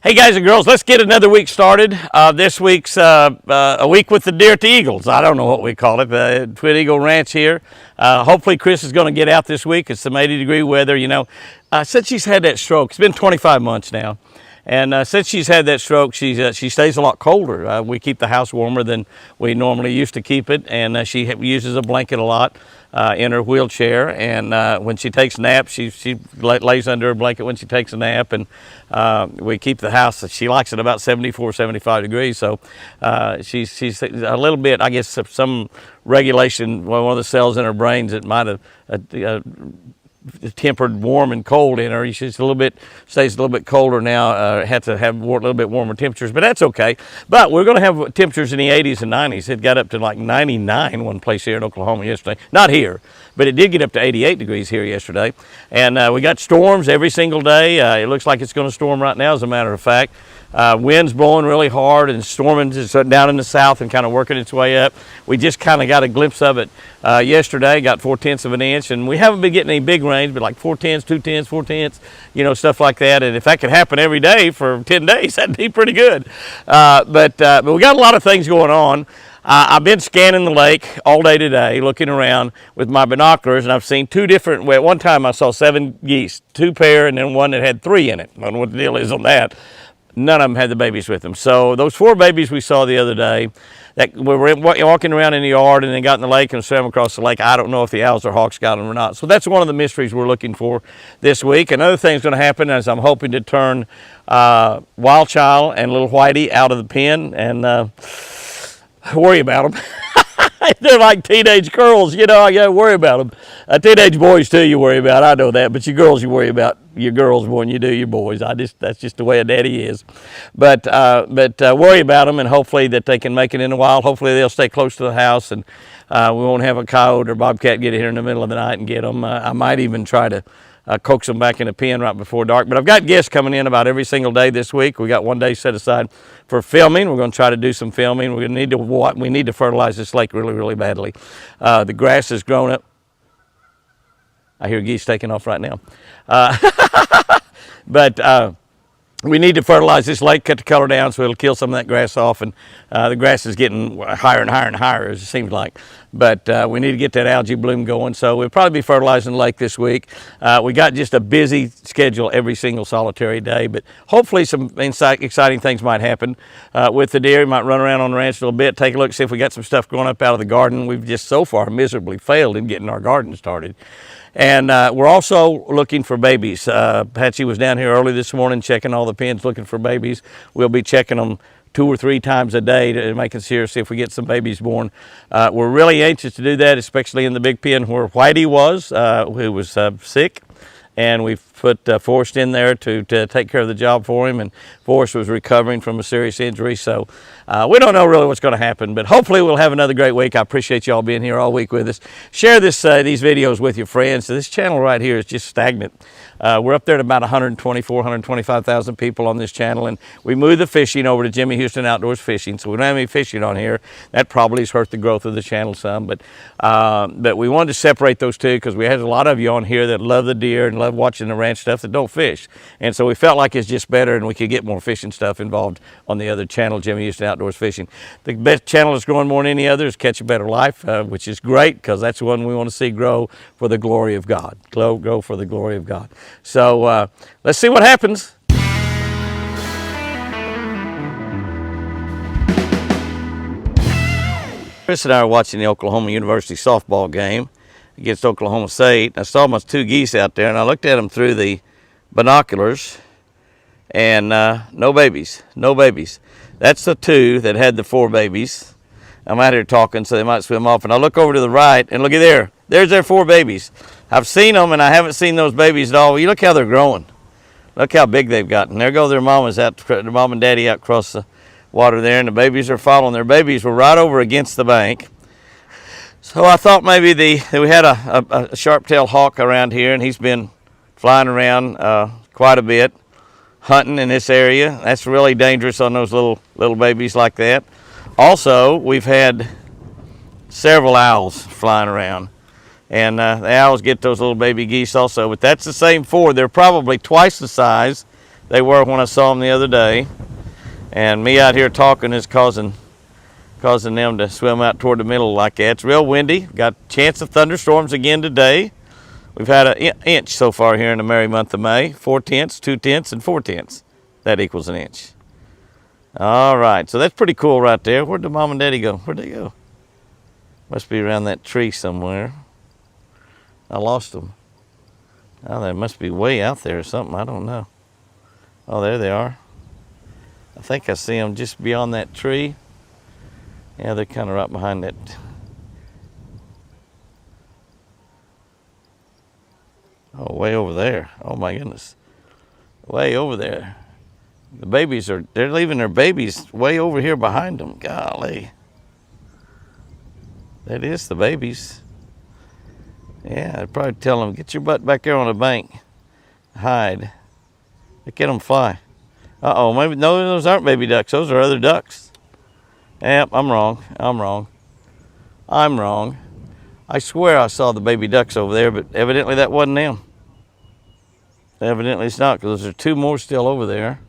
Hey guys and girls, let's get another week started. This week's a week with the deer to eagles. I don't know what we call it, Twin Eagle Ranch here. Hopefully Chris is going to get out this week. It's some 80-degree weather, you know. Since she's had that stroke, it's been 25 months now. And since she's had that stroke, she stays a lot colder. We keep the house warmer than we normally used to keep it, and she uses a blanket a lot in her wheelchair. And when she takes naps, she lays under her blanket when she takes a nap. And we keep the house, she likes it about 74, 75 degrees. So she's a little bit, I guess, some regulation, one of the cells in her brains that might have tempered warm and cold in her. She's stays a little bit colder now. Had to have a little bit warmer temperatures, but that's okay. But we're going to have temperatures in the 80s and 90s. It got up to like 99 one place here in Oklahoma yesterday. Not here, but it did get up to 88 degrees here yesterday. And we got storms every single day. It looks like it's going to storm right now, as a matter of fact. Wind's blowing really hard and storming down in the south and kind of working its way up. We just kind of got a glimpse of it yesterday, got 4/10 of an inch, and we haven't been getting any big rains, but like 4/10, 2/10, 4/10, you know, stuff like that. And if that could happen every day for 10 days, that'd be pretty good. But we got a lot of things going on. I've been scanning the lake all day today, looking around with my binoculars, and I've seen two different, well, at one time I saw 7 geese, 2 pair, and then one that had 3 in it. I don't know what the deal is on that. None of them had the babies with them. So those 4 babies we saw the other day, that we were walking around in the yard and they got in the lake and swam across the lake. I don't know if the owls or hawks got them or not. So that's one of the mysteries we're looking for this week. Another thing's going to happen is I'm hoping to turn Wild Child and Little Whitey out of the pen and worry about them. They're like teenage girls, you know. I gotta worry about them. Teenage boys too, you worry about. I know that, but your girls, you worry about your girls more than you do your boys. That's just the way a daddy is. But worry about them, and hopefully that they can make it in the wild. Hopefully they'll stay close to the house, and we won't have a coyote or bobcat get here in the middle of the night and get them. I might even try to coax them back in the pen right before dark. But I've got guests coming in about every single day this week. We got one day set aside for filming. We're going to try to do some filming. We need to fertilize this lake really, really badly. The grass has grown up. I hear geese taking off right now. But we need to fertilize this lake, cut the color down so it'll kill some of that grass off. And the grass is getting higher and higher and higher, as it seems like. But we need to get that algae bloom going. So we'll probably be fertilizing the lake this week. We got just a busy schedule every single solitary day. But hopefully some exciting things might happen with the deer. We might run around on the ranch a little bit, take a look, see if we got some stuff growing up out of the garden. We've just so far miserably failed in getting our garden started. And we're also looking for babies. Patsy was down here early this morning checking all the pens, looking for babies. We'll be checking them 2 or 3 times a day to making sure, see if we get some babies born. We're really anxious to do that, especially in the big pen where Whitey was, who was sick. And we've put Forrest in there to take care of the job for him, and Forrest was recovering from a serious injury. So we don't know really what's going to happen, but hopefully we'll have another great week. I appreciate y'all being here all week with us. Share these videos with your friends. This channel right here is just stagnant. We're up there at about 124, 125,000 people on this channel, and we moved the fishing over to Jimmy Houston Outdoors Fishing, so we don't have any fishing on here. That probably has hurt the growth of the channel some, but we wanted to separate those two because we had a lot of you on here that love the deer and love watching the ranch stuff that don't fish, and so we felt like it's just better and we could get more fishing stuff involved on the other channel, Jimmy Houston Outdoors Fishing. The best channel that's growing more than any other is Catch a Better Life, which is great because that's the one we want to see grow for the glory of God. Grow for the glory of God. So let's see what happens. Chris and I are watching the Oklahoma University softball game against Oklahoma State. I saw my 2 geese out there, and I looked at them through the binoculars, and no babies, no babies. That's the 2 that had the 4 babies. I'm out here talking, so they might swim off. And I look over to the right, and look at there. There's their 4 babies. I've seen them, and I haven't seen those babies at all. You look how they're growing. Look how big they've gotten. There go their mamas out, their mom and daddy out across the water there, and the babies are following. Their babies were right over against the bank. So I thought maybe we had a sharp-tailed hawk around here, and he's been flying around quite a bit, hunting in this area. That's really dangerous on those little babies like that. Also, we've had several owls flying around. And the owls get those little baby geese also, but that's the same 4. They're probably twice the size they were when I saw them the other day. And me out here talking is causing them to swim out toward the middle like that. It's real windy. Got a chance of thunderstorms again today. We've had an inch so far here in the merry month of May. 4/10, 2/10, and 4/10. That equals an inch. All right, so that's pretty cool right there. Where'd the mom and daddy go? Where'd they go? Must be around that tree somewhere. I lost them. Oh, they must be way out there or something. I don't know. Oh, there they are. I think I see them just beyond that tree. Yeah, they're kind of right behind that. Oh, way over there. Oh my goodness. Way over there. The babies they're leaving their babies way over here behind them. Golly. That is the babies. Yeah, I'd probably tell them, get your butt back there on the bank. Hide. Look at them fly. Uh-oh, maybe, no, those aren't baby ducks. Those are other ducks. Yep, I'm wrong. I swear I saw the baby ducks over there, but evidently that wasn't them. Evidently it's not, because there's two more still over there.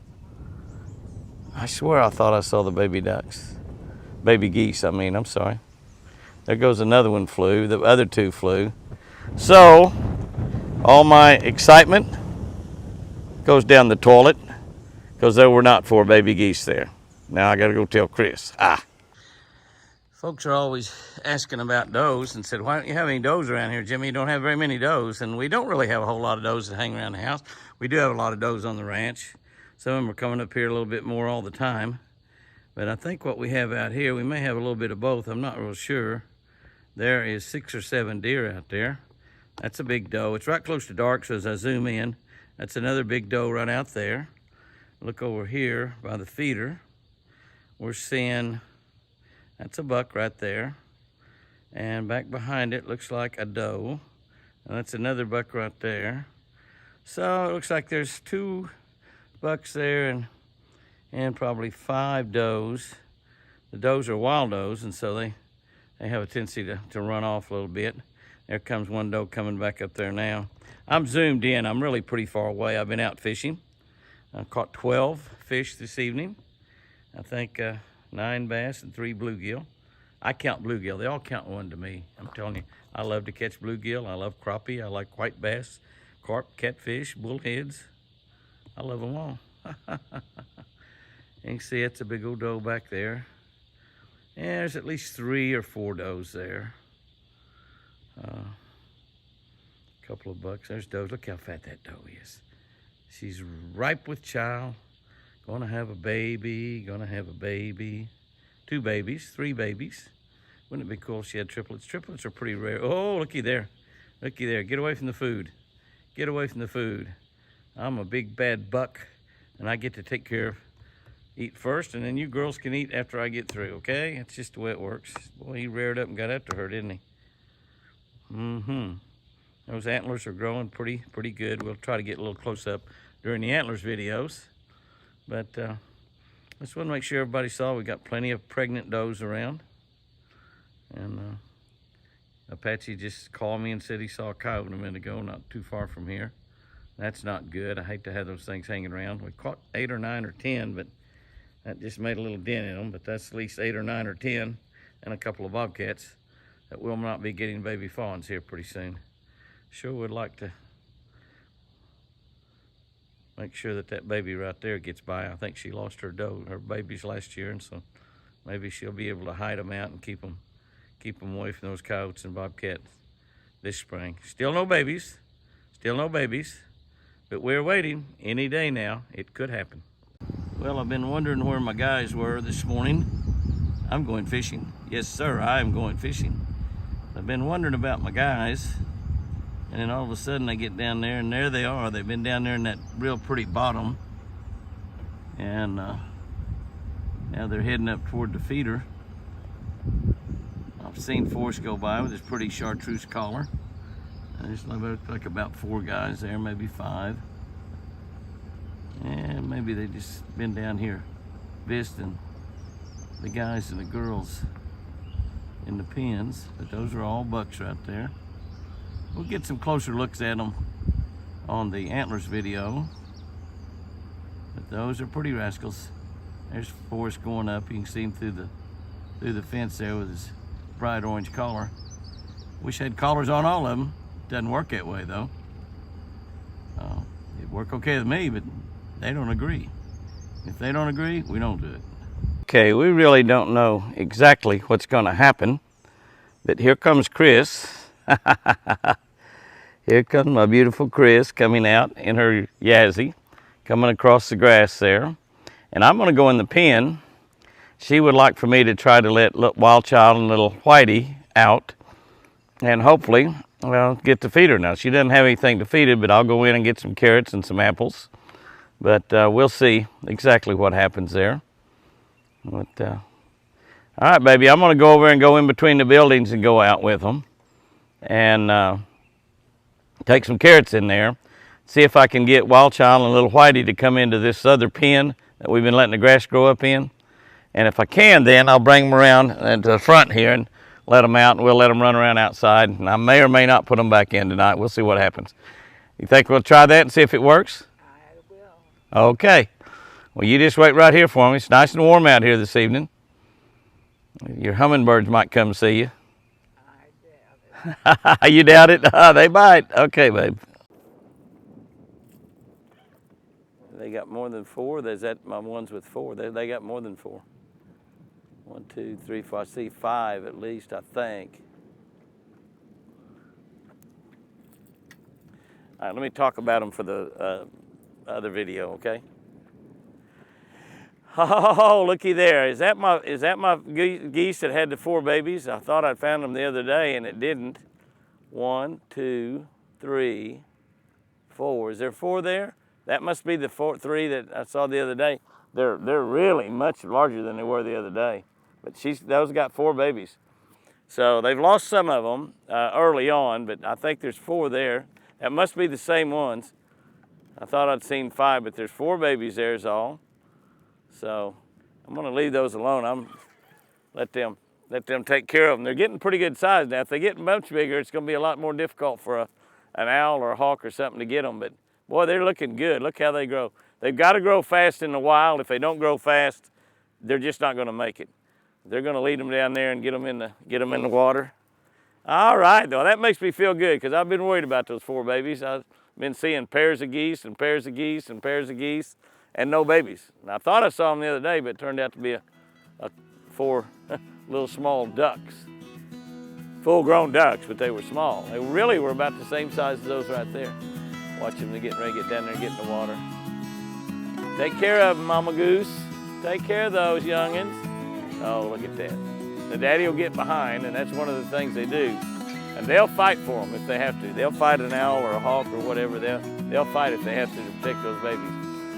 I swear I thought I saw the baby ducks. Baby geese, I'm sorry. There goes another one flew. The other two flew. So, all my excitement goes down the toilet, because there were not 4 baby geese there. Now I got to go tell Chris. Folks are always asking about does and said, why don't you have any does around here, Jimmy? You don't have very many does. And we don't really have a whole lot of does that hang around the house. We do have a lot of does on the ranch. Some of them are coming up here a little bit more all the time. But I think what we have out here, we may have a little bit of both. I'm not real sure. There is 6 or 7 deer out there. That's a big doe. It's right close to dark, so as I zoom in, that's another big doe right out there. Look over here by the feeder. We're seeing, that's a buck right there. And back behind it looks like a doe. And that's another buck right there. So it looks like there's 2 bucks there and probably 5 does. The does are wild does, and so they have a tendency to run off a little bit. There comes one doe coming back up there now. I'm zoomed in. I'm really pretty far away. I've been out fishing. I caught 12 fish this evening. I think 9 bass and 3 bluegill. I count bluegill. They all count one to me. I'm telling you, I love to catch bluegill. I love crappie. I like white bass, carp, catfish, bullheads. I love them all. You can see it's a big old doe back there. And there's at least 3 or 4 does there. Couple of bucks. There's does. Look how fat that doe is. She's ripe with child. Gonna have a baby. 2 babies, 3 babies. Wouldn't it be cool if she had triplets? Triplets are pretty rare. Oh, looky there. Looky there. Get away from the food. Get away from the food. I'm a big bad buck, and I get to take care of, eat first, and then you girls can eat after I get through, okay? It's just the way it works. Boy, he reared up and got after her, didn't he? Those antlers are growing pretty good. We'll try to get a little close up during the antlers videos. But just want to make sure everybody saw we got plenty of pregnant does around. And Apache just called me and said he saw a coyote a minute ago, not too far from here. That's not good. I hate to have those things hanging around. We caught 8 or 9 or 10, but that just made a little dent in them. But that's at least 8 or 9 or 10 and a couple of bobcats that will not be getting baby fawns here pretty soon. Sure would like to make sure that baby right there gets by. I think she lost her babies last year, and so maybe she'll be able to hide them out and keep them away from those coyotes and bobcats this spring. Still no babies, but we're waiting. Any day now, it could happen. Well, I've been wondering where my guys were this morning. I'm going fishing. Yes, sir, I am going fishing. I've been wondering about my guys. And then all of a sudden they get down there, and there they are. They've been down there in that real pretty bottom. And now they're heading up toward the feeder. I've seen Forrest go by with his pretty chartreuse collar. There's like about 4 guys there, maybe 5. And maybe they just been down here visiting the guys and the girls in the pens. But those are all bucks right there. We'll get some closer looks at them on the antlers video. But those are pretty rascals. There's Forrest going up. You can see him through the fence there with his bright orange collar. Wish I had collars on all of them. Doesn't work that way though. It work okay with me, but they don't agree. If they don't agree, we don't do it. Okay, we really don't know exactly what's going to happen, but here comes Chris. Here comes my beautiful Chris coming out in her Yazzie, coming across the grass there. And I'm going to go in the pen. She would like for me to try to let Wild Child and little Whitey out and hopefully, well, get to feed her now. She doesn't have anything to feed her, but I'll go in and get some carrots and some apples. But we'll see exactly what happens there. But, all right, baby, I'm going to go over and go in between the buildings and go out with them and take some carrots in there, see if I can get Wild Child and little Whitey to come into this other pen that we've been letting the grass grow up in. And if I can, then I'll bring them around to the front here and let them out, and we'll let them run around outside. And I may or may not put them back in tonight. We'll see what happens. You think we'll try that and see if it works? I will. Okay. Well, you just wait right here for me. It's nice and warm out here this evening. Your hummingbirds might come see you. I doubt it. You doubt it? They might. Okay, babe. They got more than 4? There's that my ones with 4. They got more than 4. 1, 2, 3, 4. I see 5 at least, I think. All right, let me talk about them for the other video, okay? Oh, looky there. Is that my geese that had the 4 babies? I thought I'd found them the other day and it didn't. 1, 2, 3, 4. Is there 4 there? That must be the 3 that I saw the other day. They're really much larger than they were the other day. But those got 4 babies. So they've lost some of them early on, but I think there's 4 there. That must be the same ones. I thought I'd seen 5, but there's 4 babies there is all. So I'm going to leave those alone. Let them take care of them. They're getting pretty good size now. If they get much bigger, it's going to be a lot more difficult for an owl or a hawk or something to get them. But boy, they're looking good. Look how they grow. They've got to grow fast in the wild. If they don't grow fast, they're just not going to make it. They're going to lead them down there and get them in the water. All right, though, that makes me feel good because I've been worried about those 4 babies. I've been seeing pairs of geese and pairs of geese and pairs of geese and no babies. And I thought I saw them the other day, but it turned out to be a 4 little small ducks. Full-grown ducks, but they were small. They really were about the same size as those right there. Watch them, they're getting ready to get down there and get in the water. Take care of them, Mama Goose. Take care of those youngins. Oh, look at that. The daddy will get behind, and that's one of the things they do. And they'll fight for them if they have to. They'll fight an owl or a hawk or whatever. They'll fight if they have to protect those babies.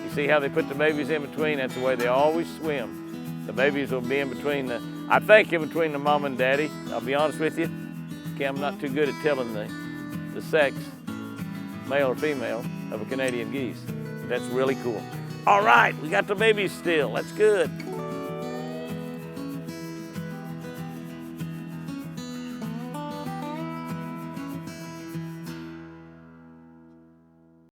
You see how they put the babies in between? That's the way they always swim. The babies will be in between I think in between the mom and daddy. I'll be honest with you. Okay, I'm not too good at telling the sex, male or female, of a Canadian geese. That's really cool. All right, we got the babies still. That's good.